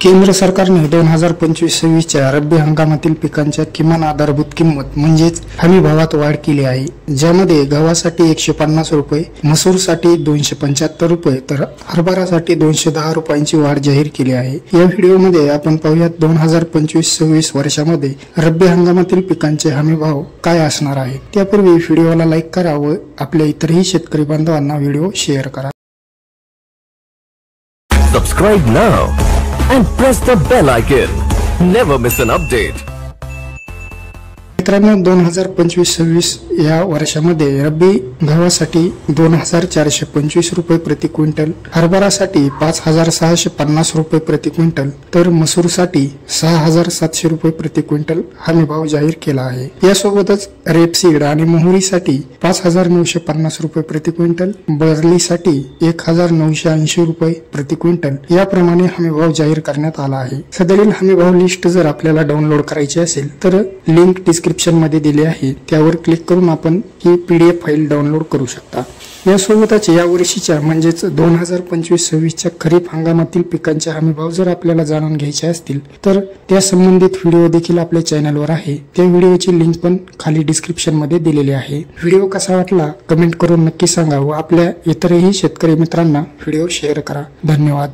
केंद्र सरकारने 2025-26च्या रब्बी हंगामातील पिकांच्या किमान आधारभूत किंमत म्हणजेच हमी भावात वाढ केली आहे, ज्यामध्ये गव्हासाठी 150 रुपये, मसूरसाठी 275 रुपये तर हरभरासाठी 210 रुपयांची वाढ जाहीर केली आहे। या व्हिडिओमध्ये आपण पाहूयात 2025-26 वर्षामध्ये रब्बी हंगामातील पिकांचे हमी भाव काय असणार आहे। त्यापूर्वी व्हिडिओला लाईक करा व आपल्या इतरही शेतकरी बांधवांना व्हिडिओ शेअर करा। Subscribe now and press the bell icon. Never miss an update. मित्रांनो, 2025-26 या वर्षामध्ये रब्बी गव्हासाठी 2425 रुपये प्रति क्विंटल, हरभरासाठी 5650 रुपये प्रति क्विंटल तर मसूरसाठी 6700 रुपये प्रति क्विंटल हमी भाव जाहीर केला आहे। यासोबतच रेपसीड आणि मोहरीसाठी 5950 रुपये प्रति क्विंटल, बरलीसाठी 1980 रुपये प्रति क्विंटल याप्रमाणे हमी भाव जाहीर करण्यात आला आहे। सदरील हमी भाव लिस्ट जर आपल्याला डाउनलोड करायची असेल तर लिंक डिस्क्रिप्शन मध्ये दिली आहे, त्यावर क्लिक करून आपण ही PDF फाईल डाउनलोड करू शकता। यासोबतच या वर्षीच्या म्हणजेच 2025-26च्या खरीप हंगामातील पिकांचे हमी भाव जर आपल्याला जाणून घ्यायचे असतील तर त्या संबंधित व्हिडिओ देखील आपल्या चॅनलवर आहे, त्या व्हिडिओची लिंक पण खाली डिस्क्रिप्शन मध्ये दिलेली आहे। व्हिडिओ कसा वाटला कमेंट करून नक्की सांगा व आपल्या इतरही शेतकरी मित्रांना व्हिडिओ शेअर करा। धन्यवाद।